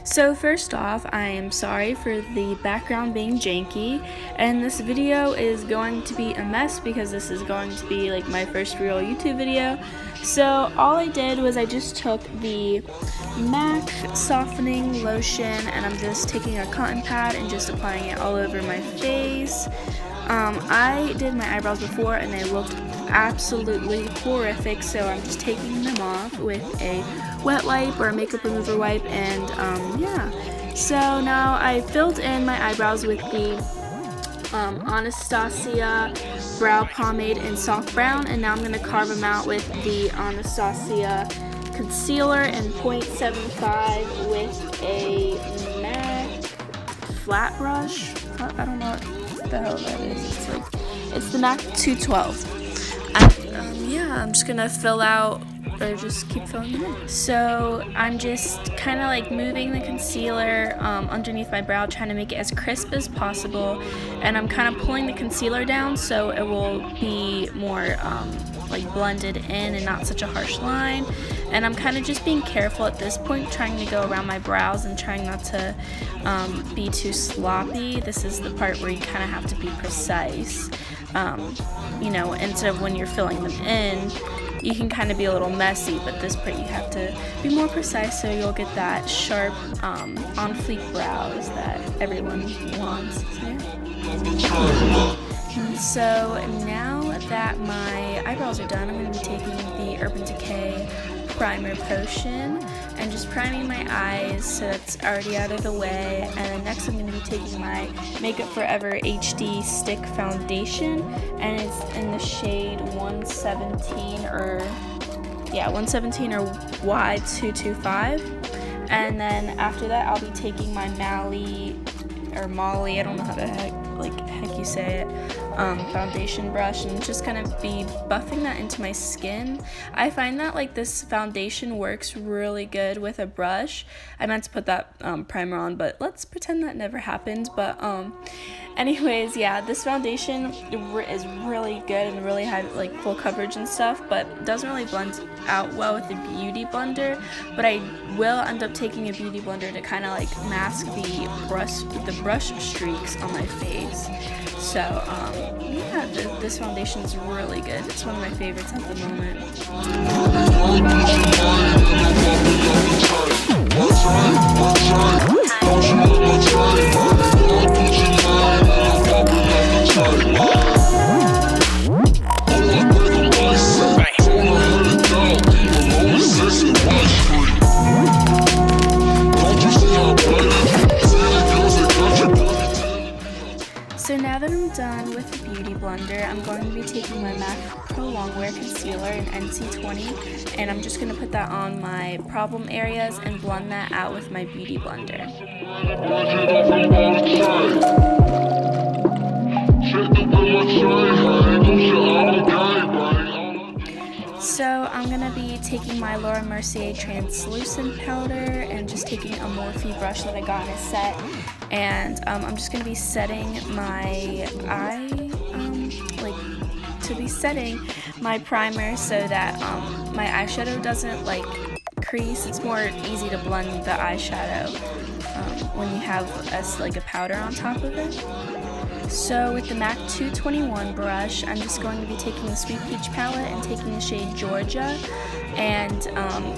So first off, I am sorry for the background being janky, and this video is going to be a mess because this is going to be like my first real YouTube video. So all I did was I just took the MAC softening lotion and I'm just taking a cotton pad and just applying it all over my face. I did my eyebrows before and they looked absolutely horrific, so I'm just taking them off with a wet wipe or a makeup remover wipe, and yeah. So now I filled in my eyebrows with the Anastasia brow pomade in soft brown, and now I'm going to carve them out with the Anastasia concealer in 0.75 with a MAC flat brush. I don't know what the hell that is. It's the MAC 212. Yeah, I'm just gonna fill out, or just keep filling them in. So I'm just kind of like moving the concealer underneath my brow, trying to make it as crisp as possible, and I'm kind of pulling the concealer down so it will be more like blended in and not such a harsh line. And I'm kind of just being careful at this point, trying to go around my brows and trying not to be too sloppy. This is the part where you kind of have to be precise. You know, instead of when you're filling them in, you can kind of be a little messy, but this part you have to be more precise so you'll get that sharp, on fleek brows that everyone wants. So now that my eyebrows are done, I'm going to be taking the Urban Decay primer potion and just priming my eyes so that's already out of the way. And then next I'm going to be taking my Makeup Forever HD Stick Foundation, and it's in the shade 117 or Y225. And then after that I'll be taking my Molly, I don't know how the heck you say it, foundation brush, and just kind of be buffing that into my skin. I find that like this foundation works really good with a brush. I meant to put that primer on, but let's pretend that never happened. But anyways, yeah, this foundation is really good and really high, like full coverage and stuff, but doesn't really blend out well with the beauty blender. But I will end up taking a beauty blender to kind of like mask the brush streaks on my face. So yeah, this foundation is really good. It's one of my favorites at the moment. So now that I'm done with the beauty blender, I'm going to be taking my MAC Pro Longwear Concealer in NC20, and I'm just going to put that on my problem areas and blend that out with my beauty blender. So I'm going to be taking my Laura Mercier translucent powder and just taking a Morphe brush that I got in a set, and I'm just going to be setting my setting my primer so that my eyeshadow doesn't like crease. It's more easy to blend the eyeshadow when you have a powder on top of it. So with the MAC 221 brush, I'm just going to be taking the Sweet Peach palette and taking the shade Georgia and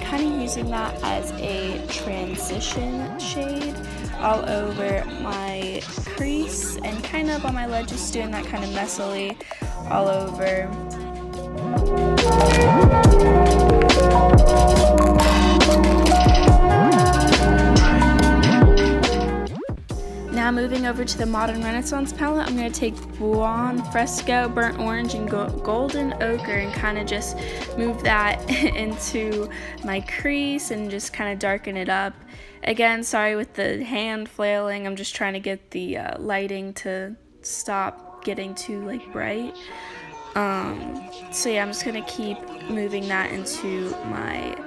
kind of using that as a transition shade all over my crease and kind of on my lid, just doing that kind of messily all over. Now moving over to the Modern Renaissance palette, I'm going to take Blonde, Fresco, Burnt Orange, and Golden Ochre and kind of just move that into my crease and just kind of darken it up. Again, sorry with the hand flailing, I'm just trying to get the lighting to stop getting too like bright. So yeah, I'm just going to keep moving that into my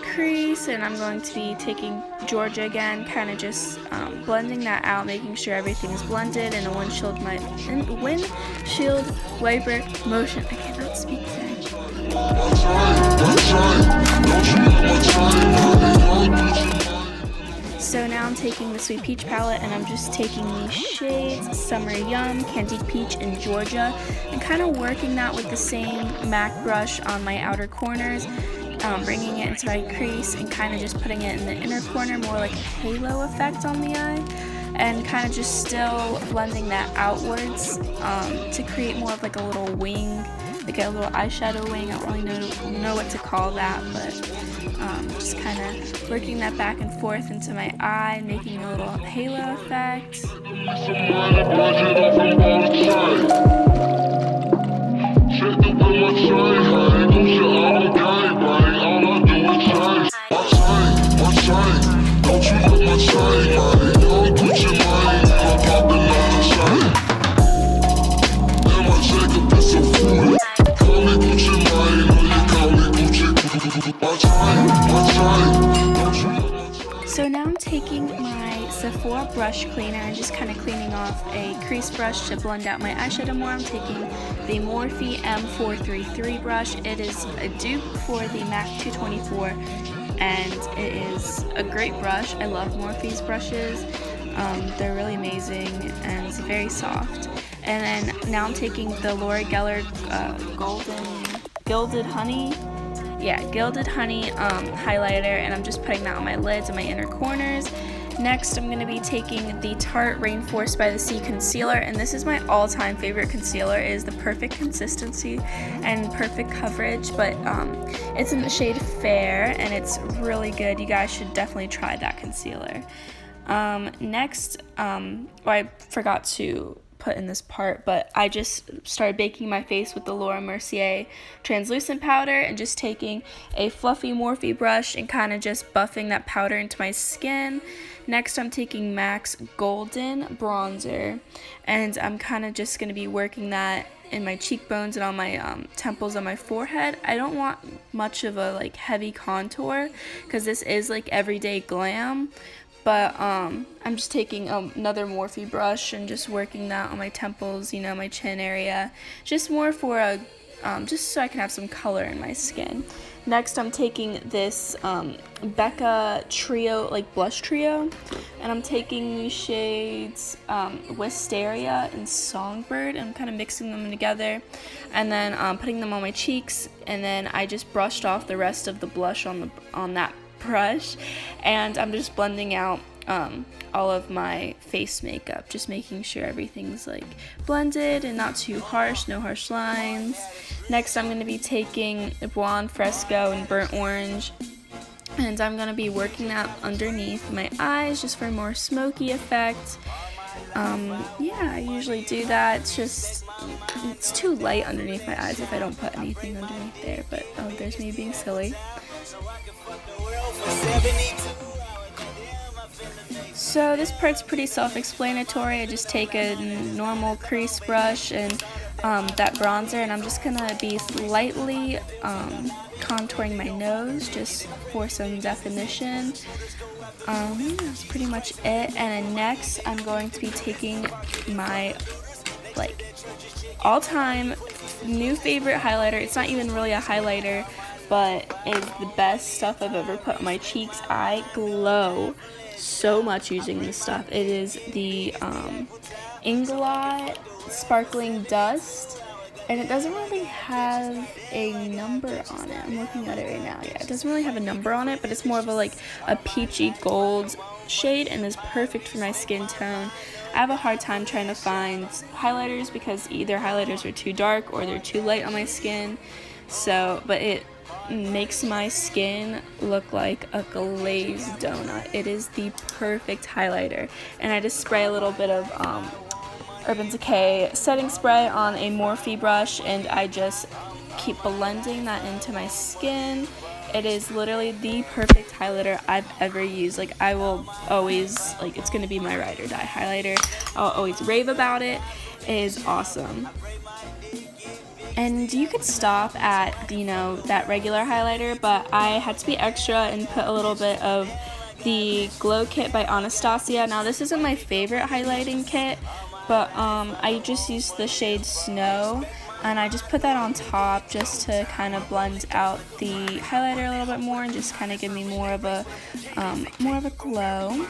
crease, and I'm going to be taking Georgia again, kind of just blending that out, making sure everything is blended in a windshield wiper motion. I cannot speak today. So now I'm taking the Sweet Peach palette and I'm just taking these shades, Summer Yum, Candied Peach, and Georgia, and kind of working that with the same MAC brush on my outer corners, bringing it into my crease and kind of just putting it in the inner corner, more like a halo effect on the eye, and kind of just still blending that outwards to create more of like a little wing, like a little eyeshadow wing. I don't really know what to call that, but just kind of working that back and forth into my eye, making a little halo effect. So now I'm taking my Sephora brush cleaner and just kind of cleaning off a crease brush to blend out my eyeshadow more. I'm taking the Morphe M433 brush. It is a dupe for the MAC 224 and it is a great brush. I love Morphe's brushes. They're really amazing and it's very soft. And then now I'm taking the Laura Geller Gilded Honey highlighter, and I'm just putting that on my lids and my inner corners. Next, I'm going to be taking the Tarte Rainforest by the Sea concealer, and this is my all-time favorite concealer. It is the perfect consistency and perfect coverage, but it's in the shade Fair, and it's really good. You guys should definitely try that concealer. Next, I forgot to put in this part, but I just started baking my face with the Laura Mercier translucent powder and just taking a fluffy Morphe brush and kind of just buffing that powder into my skin. Next, I'm taking MAC's Golden Bronzer, and I'm kind of just going to be working that in my cheekbones and on my temples on my forehead. I don't want much of a like heavy contour because this is like everyday glam. But I'm just taking another Morphe brush and just working that on my temples, you know, my chin area. Just more for a, just so I can have some color in my skin. Next, I'm taking this Becca trio, like blush trio. And I'm taking these shades Wisteria and Songbird. And I'm kind of mixing them together. And then putting them on my cheeks. And then I just brushed off the rest of the blush on that brush, and I'm just blending out all of my face makeup, just making sure everything's like blended and not too harsh, no harsh lines. Next, I'm going to be taking Blonde Fresco and Burnt Orange, and I'm going to be working that underneath my eyes just for a more smoky effect. Yeah, I usually do that. It's too light underneath my eyes if I don't put anything underneath there, but there's me being silly. So this part's pretty self-explanatory. I just take a normal crease brush and that bronzer, and I'm just gonna be lightly contouring my nose just for some definition. That's pretty much it. And then next, I'm going to be taking my like all-time new favorite highlighter. It's not even really a highlighter, but it's the best stuff I've ever put on my cheeks. I glow so much using this stuff. It is the Inglot Sparkling Dust, and it doesn't really have a number on it. I'm looking at it right now. Yeah, it doesn't really have a number on it, but it's more of a peachy gold shade and is perfect for my skin tone. I have a hard time trying to find highlighters because either highlighters are too dark or they're too light on my skin. But it makes my skin look like a glazed donut. It is the perfect highlighter. And I just spray a little bit of Urban Decay setting spray on a Morphe brush, and I just keep blending that into my skin. It is literally the perfect highlighter I've ever used. Like, I will always, like, it's gonna be my ride or die highlighter. I'll always rave about it. It is awesome. And you could stop at, you know, that regular highlighter, but I had to be extra and put a little bit of the Glow Kit by Anastasia. Now, this isn't my favorite highlighting kit, but I just used the shade Snow. and I just put that on top just to kind of blend out the highlighter a little bit more and just kind of give me more of a glow.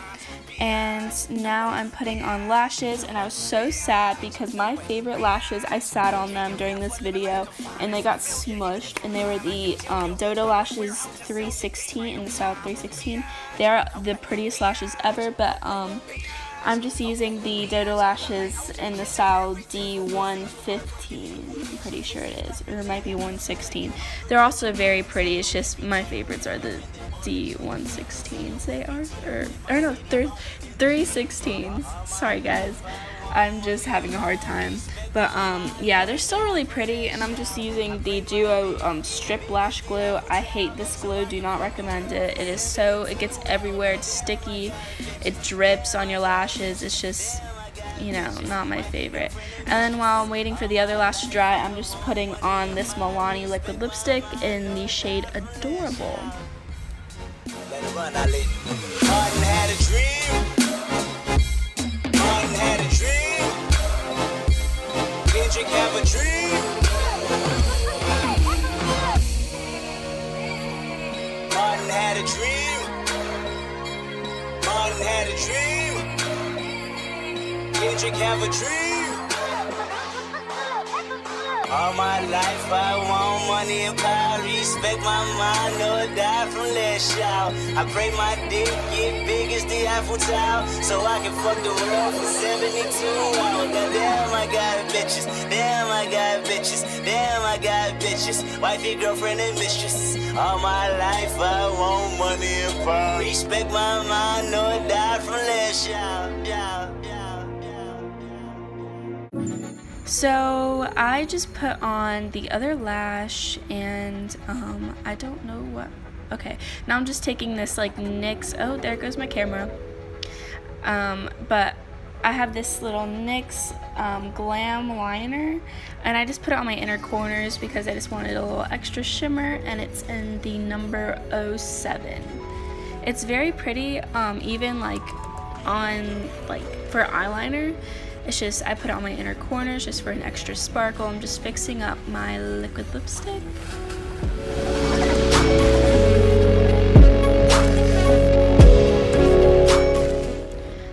And now I'm putting on lashes, and I was so sad because my favorite lashes, I sat on them during this video and they got smushed, and they were the Dodo lashes 316 in the style 316. They are the prettiest lashes ever, but I'm just using the Dodo lashes in the style D115, I'm pretty sure it is, or it might be 116. They're also very pretty, it's just my favorites are the D116s, they are, or no, 316s, sorry guys, I'm just having a hard time, but yeah, they're still really pretty, and I'm just using the Duo strip lash glue. I hate this glue, do not recommend it. It gets everywhere, it's sticky, it drips on your lashes, it's just, you know, not my favorite. And then while I'm waiting for the other lash to dry, I'm just putting on this Milani liquid lipstick in the shade Adorable. Have a dream. Martin had a dream. Martin had a dream. Kendrick have a dream. All my life I want money and power. Respect my mind, no die from less shout. I pray my dick get big as the Eiffel Tower, so I can fuck the world for 72 hours. Goddamn, I got bitches. Damn, I got bitches. Damn, I got bitches. Wifey, girlfriend, and mistress. All my life I want money and power. Respect my mind, no die from less shout. So I just put on the other lash, and I don't know what. Okay, now I'm just taking this like NYX. Oh, there goes my camera. But I have this little NYX glam liner, and I just put it on my inner corners because I just wanted a little extra shimmer, and it's in the number 07. It's very pretty, even like on for eyeliner. It's just, I put it on my inner corners just for an extra sparkle. I'm just fixing up my liquid lipstick.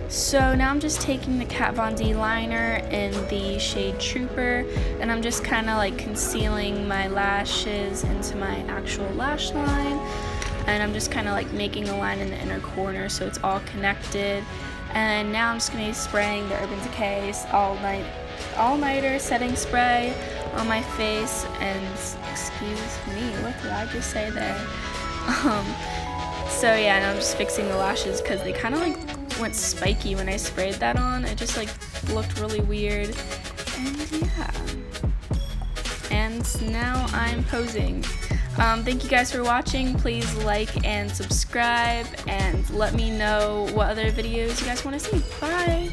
So now I'm just taking the Kat Von D liner in the shade Trooper, and I'm just kind of like concealing my lashes into my actual lash line. And I'm just kind of like making a line in the inner corner so it's all connected. And now I'm just going to be spraying the Urban Decay all-nighter setting spray on my face. And excuse me, what did I just say there? So yeah, and I'm just fixing the lashes because they kind of like went spiky when I sprayed that on. It just like looked really weird. And yeah. And now I'm posing. Thank you guys for watching. Please like and subscribe, and let me know what other videos you guys want to see. Bye!